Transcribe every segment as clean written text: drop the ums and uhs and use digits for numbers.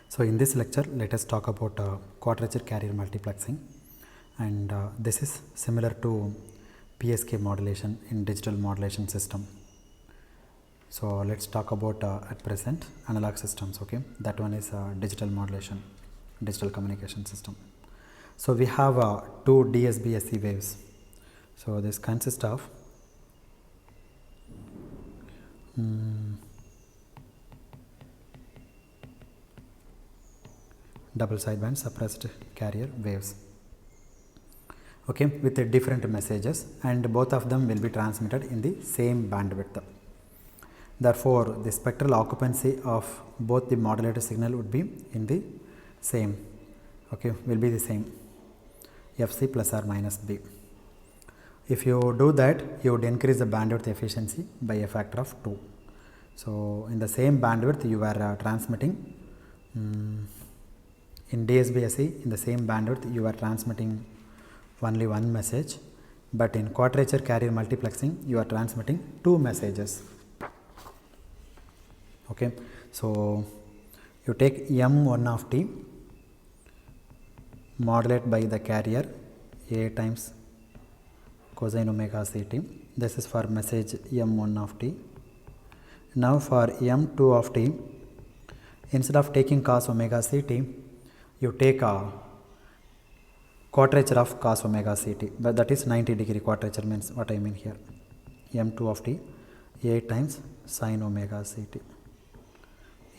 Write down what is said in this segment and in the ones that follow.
So in this lecture, let us talk about quadrature carrier multiplexing, and this is similar to PSK modulation in digital modulation system. So let's talk about at present analog systems. Okay, that one is digital modulation, digital communication system. So we have two DSB-SE waves. So this consists of double sideband suppressed carrier waves, okay, with different messages, and both of them will be transmitted in the same bandwidth. Therefore, the spectral occupancy of both the modulated signal would be in the same, okay, will be the same, fc plus or minus b. If you do that, you would increase the bandwidth efficiency by a factor of 2. So in the same bandwidth you are transmitting in DSB-SE, in the same bandwidth you are transmitting only one message, but in quadrature carrier multiplexing you are transmitting two messages. Okay, so you take m1 of t, modulate by the carrier a times cosine omega ct. This is for message m1 of t. Now for m2 of t, instead of taking cos omega ct, you take a quadrature of cos omega ct, but that is 90-degree quadrature, means what I mean here, m2 of t a times sin omega ct,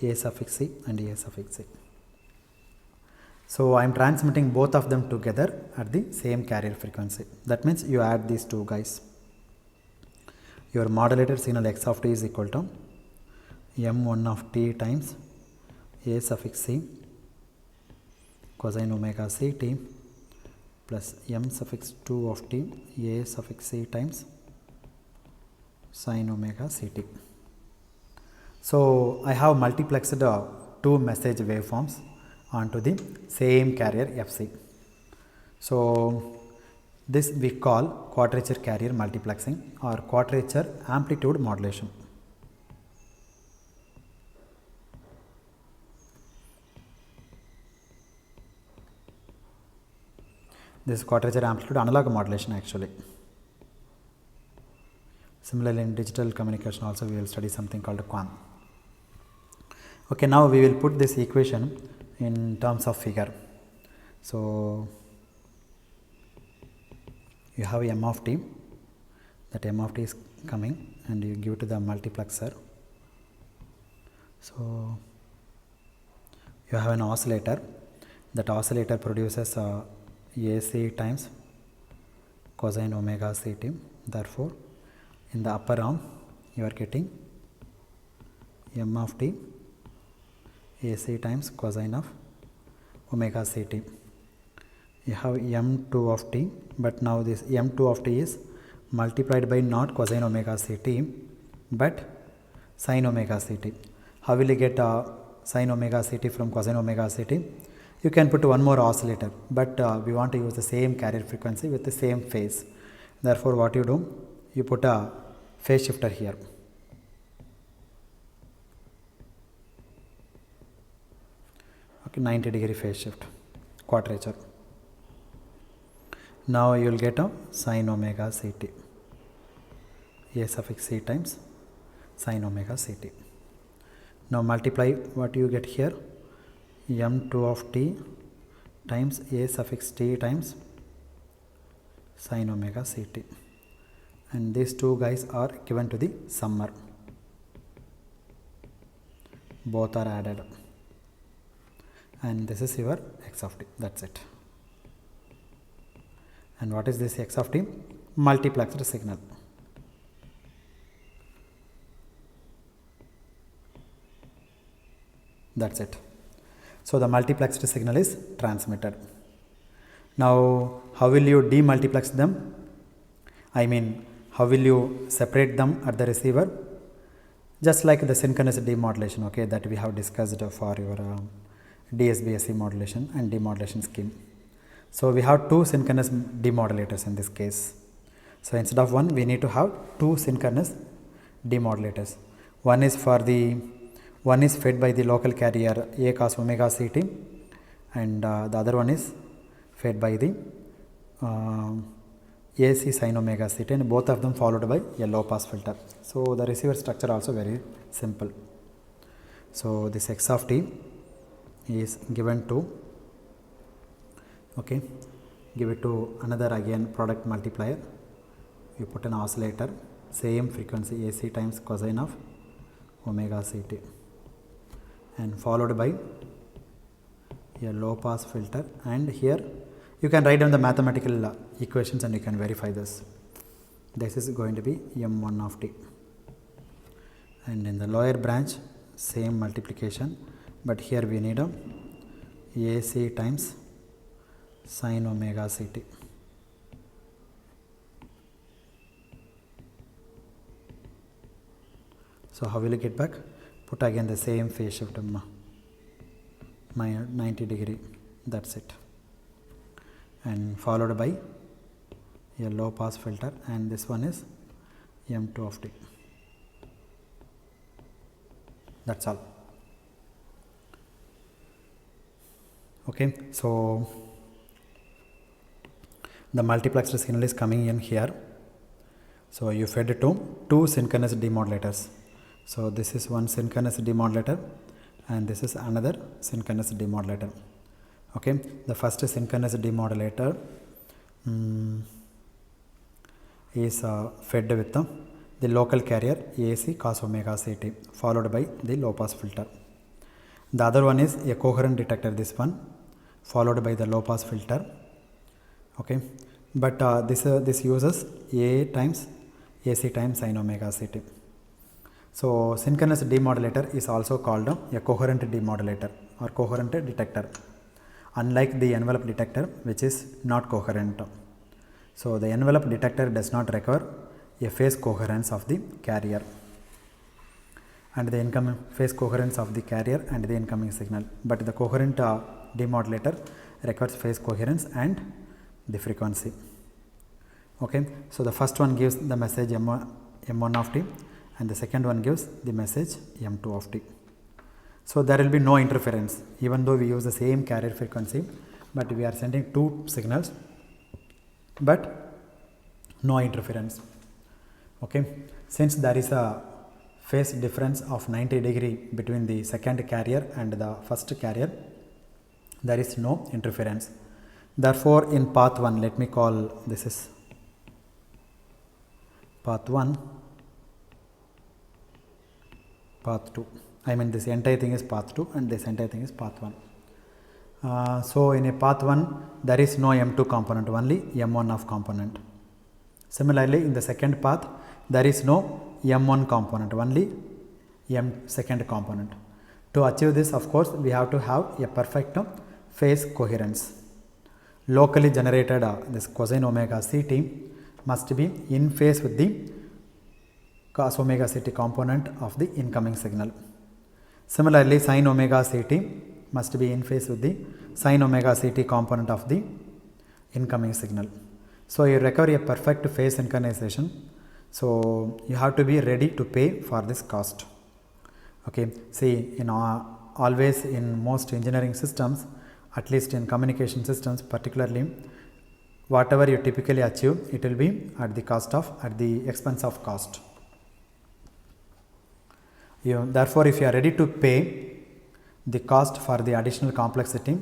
a suffix c and a suffix c. So I am transmitting both of them together at the same carrier frequency. That means you add these two guys. Your modulated signal x of t is equal to m1 of t times a suffix c cosine omega ct plus m suffix 2 of t a suffix c times sin omega ct. So I have multiplexed two message waveforms onto the same carrier fc. So this we call quadrature carrier multiplexing or quadrature amplitude modulation. This is quadrature amplitude analog modulation actually. Similarly, in digital communication also we will study something called QAM. Okay, now we will put this equation in terms of figure. So you have m of t, that m of t is coming and you give to the multiplexer. So you have an oscillator, that oscillator produces AC times cosine omega ct. Therefore, in the upper arm you are getting m of t AC times cosine of omega ct. You have m2 of t, but now this m2 of t is multiplied by not cosine omega ct but sin omega ct. How will you get sin omega ct from cosine omega ct? You can put one more oscillator, but we want to use the same carrier frequency with the same phase. Therefore, what you do, you put a phase shifter here. Okay, 90-degree phase shift, quadrature. Now you will get a sin omega ct, a suffix c times sin omega ct. Now multiply what you get here, m2 of t times a suffix t times sin omega ct, and these two guys are given to the summer. Both are added, and this is your x of t. That's it. And what is this x of t? Multiplexed signal. That's it. So the multiplexed signal is transmitted. Now how will you demultiplex them? I mean, how will you separate them at the receiver? Just like the synchronous demodulation, okay, that we have discussed for your DSB-SE modulation and demodulation scheme. So we have two synchronous demodulators in this case. So instead of one, we need to have two synchronous demodulators. One is for the one is fed by the local carrier A cos omega ct, and the other one is fed by the AC sin omega ct, and both of them followed by a low pass filter. So the receiver structure also very simple. So this x of t is given to, okay, give it to another again product multiplier. You put an oscillator, same frequency AC times cosine of omega ct, and followed by a low pass filter. And here you can write down the mathematical equations and you can verify this. This is going to be m1 of t, and in the lower branch same multiplication, but here we need a AC times sin omega ct. So how will you get back? Put again the same phase shift, my 90 degree, that's it, and followed by a low pass filter, and this one is m2 of t. That's all. Okay, so the multiplexer signal is coming in here. So you fed it to two synchronous demodulators. So this is one synchronous demodulator and this is another synchronous demodulator. Okay, the first synchronous demodulator is fed with the local carrier AC cos omega ct, followed by the low pass filter. The other one is a coherent detector, this one, followed by the low pass filter. Okay, but this uses A times AC times sin omega ct. So synchronous demodulator is also called a coherent demodulator or coherent detector, unlike the envelope detector which is not coherent. So the envelope detector does not require a phase coherence of the carrier and the incoming phase coherence of the carrier and the incoming signal, but the coherent demodulator requires phase coherence and the frequency. Okay, so the first one gives the message m1 of t and the second one gives the message m2 of t. So there will be no interference even though we use the same carrier frequency, but we are sending two signals but no interference. Okay, since there is a phase difference of 90 degree between the second carrier and the first carrier, there is no interference. Therefore in path 1, let me call this is path 1, path 2, I mean this entire thing is path 2 and this entire thing is path 1. So in a path 1 there is no m2 component, only m1 of component. Similarly in the second path there is no m1 component, only m second component. To achieve this, of course, we have to have a perfect phase coherence. Locally generated this cosine omega ct must be in phase with the cos omega ct component of the incoming signal. Similarly sin omega ct must be in phase with the sin omega ct component of the incoming signal. So you require a perfect phase synchronization. So you have to be ready to pay for this cost. Okay, see, always in most engineering systems, at least in communication systems particularly, whatever you typically achieve, it will be at the expense of cost. Therefore if you are ready to pay the cost for the additional complexity,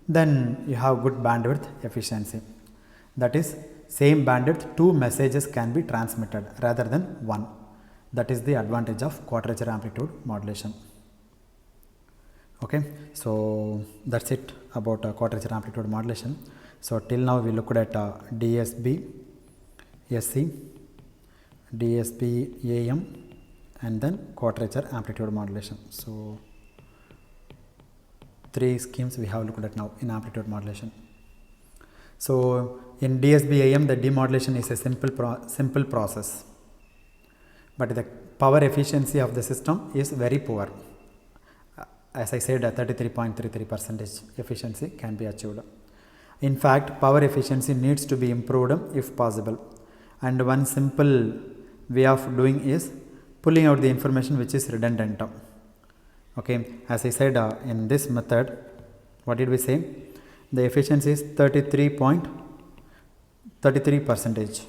then you have good bandwidth efficiency. That is, same bandwidth, two messages can be transmitted rather than one. That is the advantage of quadrature amplitude modulation. Okay, so that's it about quadrature amplitude modulation. So till now we looked at DSB, SC, DSB AM and then quadrature amplitude modulation. So three schemes we have looked at now in amplitude modulation. So in DSB AM the demodulation is a simple process, but the power efficiency of the system is very poor. As I said, 33.33% efficiency can be achieved. In fact, power efficiency needs to be improved if possible, and one simple way of doing is pulling out the information which is redundant. Okay, as I said in this method, what did we say? The efficiency is 33%.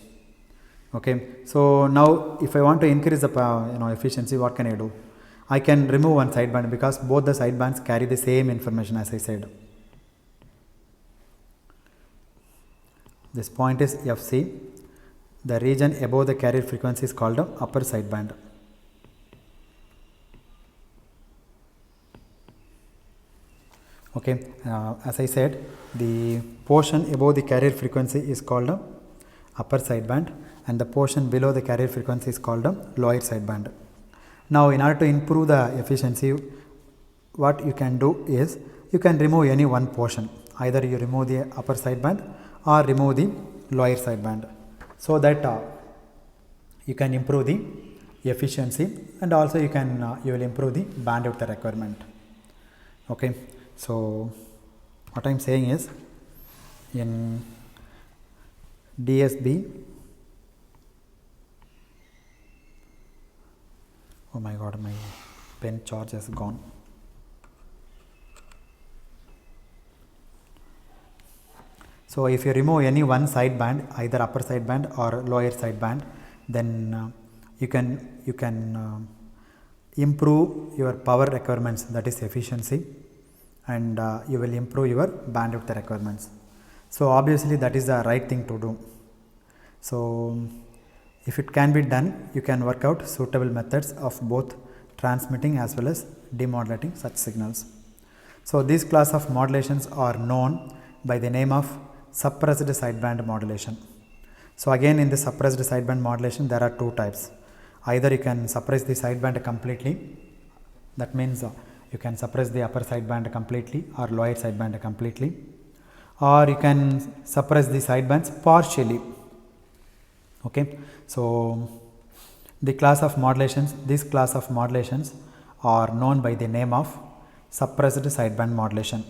Okay, so now if I want to increase the efficiency, what can I do? I can remove one sideband because both the sidebands carry the same information, as I said. This point is FC. The region above the carrier frequency is called the upper sideband. Okay, as I said, the portion above the carrier frequency is called the upper sideband, and the portion below the carrier frequency is called the lower sideband. Now, in order to improve the efficiency, what you can do is you can remove any one portion. Either you remove the upper sideband or remove the lower sideband, so that you can improve the efficiency, and also you will improve the bandwidth requirement. Okay, so what I am saying is, in DSB, oh my god, my pen charge has gone. So if you remove any one sideband, either upper sideband or lower sideband, then you can improve your power requirements, that is efficiency, and you will improve your bandwidth requirements. So obviously that is the right thing to do. So if it can be done, you can work out suitable methods of both transmitting as well as demodulating such signals. So these class of modulations are known by the name of suppressed sideband modulation. So again, in the suppressed sideband modulation, there are two types. Either you can suppress the sideband completely, that means you can suppress the upper sideband completely or lower sideband completely, or you can suppress the sidebands partially. Okay, so these class of modulations are known by the name of suppressed sideband modulation,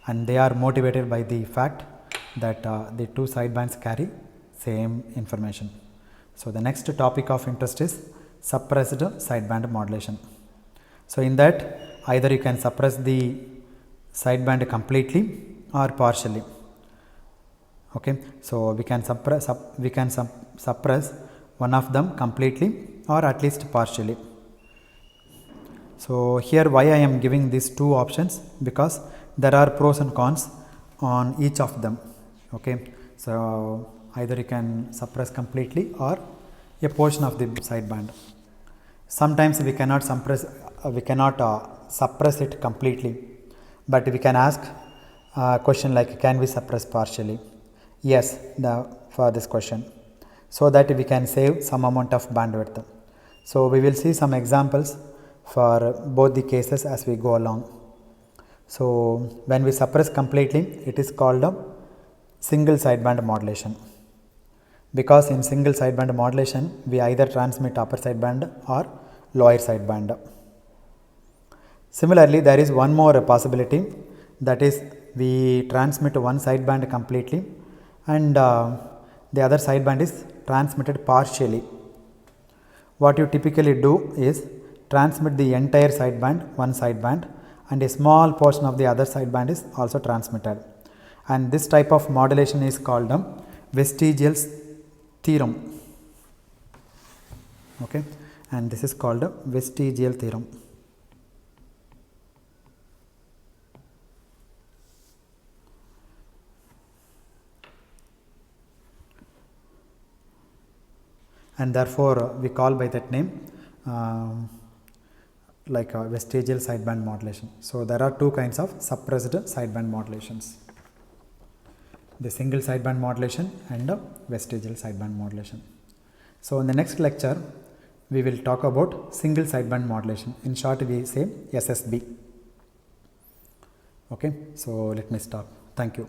and they are motivated by the fact that the two sidebands carry same information. So the next topic of interest is suppressed sideband modulation. So in that, either you can suppress the sideband completely or partially. Okay, so we can suppress one of them completely or at least partially. So here, why I am giving these two options, because there are pros and cons on each of them. Okay, so either you can suppress completely or a portion of the sideband. Sometimes we cannot suppress it completely, but we can ask a question like, can we suppress partially? Yes, for this question, so that we can save some amount of bandwidth. So we will see some examples for both the cases as we go along. So when we suppress completely, it is called a single sideband modulation, because in single sideband modulation we either transmit upper sideband or lower sideband. Similarly, there is one more possibility, that is we transmit one sideband completely and the other sideband is transmitted partially. What you typically do is transmit the entire sideband, one sideband, and a small portion of the other sideband is also transmitted, and this type of modulation is called vestigial theorem. Okay, and this is called vestigial theorem. And therefore we call by that name like a vestigial sideband modulation. So there are two kinds of suppressed sideband modulations, the single sideband modulation and the vestigial sideband modulation. So in the next lecture we will talk about single sideband modulation, in short we say SSB. Okay, so let me stop. Thank you.